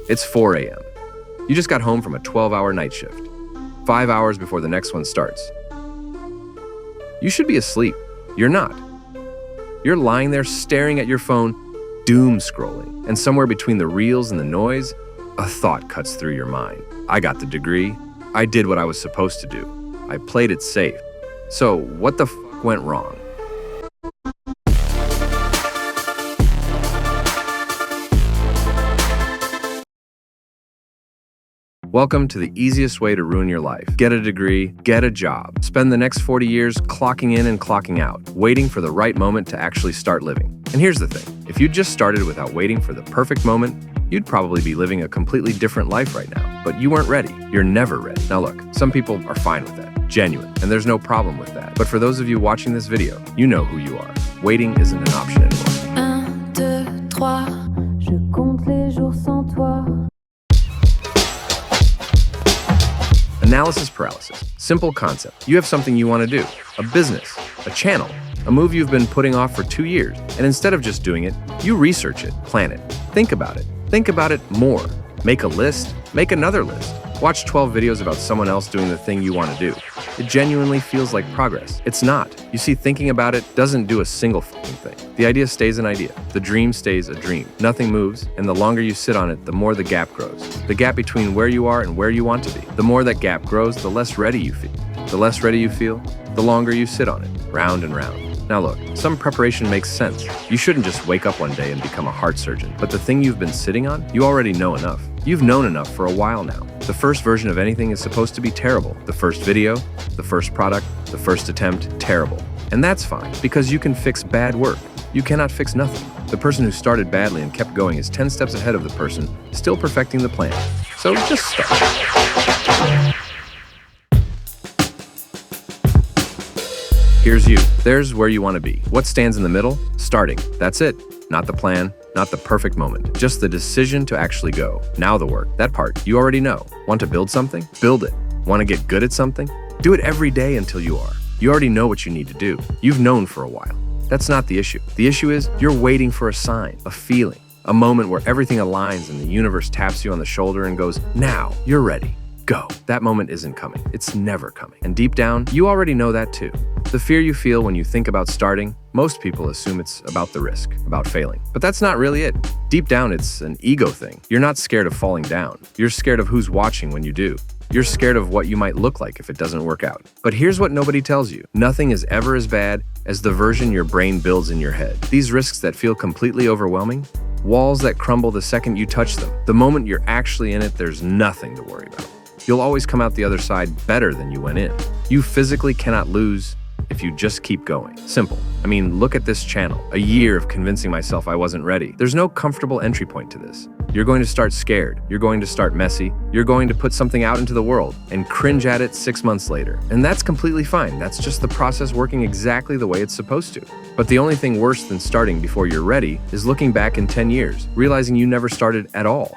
It's 4 a.m. You just got home from a 12-hour night shift, 5 hours before the next one starts. You should be asleep. You're not. You're lying there staring at your phone, doom scrolling, and somewhere between the reels and the noise, a thought cuts through your mind. I got the degree. I did what I was supposed to do. I played it safe. So what the f went wrong? Welcome to the easiest way to ruin your life. Get a degree, get a job. Spend the next 40 years clocking in and clocking out, waiting for the right moment to actually start living. And here's the thing, if you just started without waiting for the perfect moment, you'd probably be living a completely different life right now. But you weren't ready. You're never ready. Now look, some people are fine with that, genuine, and there's no problem with that. But for those of you watching this video, you know who you are. Waiting isn't an option anymore. 1, 2, 3, je compte les jours sans toi. Analysis paralysis. Simple concept. You have something you want to do, a business, a channel, a move you've been putting off for 2 years, and instead of just doing it, you research it, plan it, think about it more. Make a list, make another list. Watch 12 videos about someone else doing the thing you want to do. It genuinely feels like progress. It's not. You see, thinking about it doesn't do a single thing. The idea stays an idea. The dream stays a dream. Nothing moves, and the longer you sit on it, the more the gap grows. The gap between where you are and where you want to be. The more that gap grows, the less ready you feel. The less ready you feel, the longer you sit on it, round and round. Now look, some preparation makes sense. You shouldn't just wake up one day and become a heart surgeon. But the thing you've been sitting on, you already know enough. You've known enough for a while now. The first version of anything is supposed to be terrible. The first video, the first product, the first attempt, terrible. And that's fine, because you can fix bad work. You cannot fix nothing. The person who started badly and kept going is 10 steps ahead of the person still perfecting the plan. So just start. Here's you. There's where you want to be. What stands in the middle? Starting. That's it. Not the plan, not the perfect moment. Just the decision to actually go. Now the work. That part, you already know. Want to build something? Build it. Want to get good at something? Do it every day until you are. You already know what you need to do. You've known for a while. That's not the issue. The issue is you're waiting for a sign, a feeling, a moment where everything aligns and the universe taps you on the shoulder and goes, now, you're ready. Go. That moment isn't coming. It's never coming. And deep down, you already know that too. The fear you feel when you think about starting, most people assume it's about the risk, about failing. But that's not really it. Deep down, it's an ego thing. You're not scared of falling down. You're scared of who's watching when you do. You're scared of what you might look like if it doesn't work out. But here's what nobody tells you. Nothing is ever as bad as the version your brain builds in your head. These risks that feel completely overwhelming, walls that crumble the second you touch them. The moment you're actually in it, there's nothing to worry about. You'll always come out the other side better than you went in. You physically cannot lose if you just keep going. Simple. I mean, look at this channel. A year of convincing myself I wasn't ready. There's no comfortable entry point to this. You're going to start scared. You're going to start messy. You're going to put something out into the world and cringe at it 6 months later. And that's completely fine. That's just the process working exactly the way it's supposed to. But the only thing worse than starting before you're ready is looking back in 10 years, realizing you never started at all.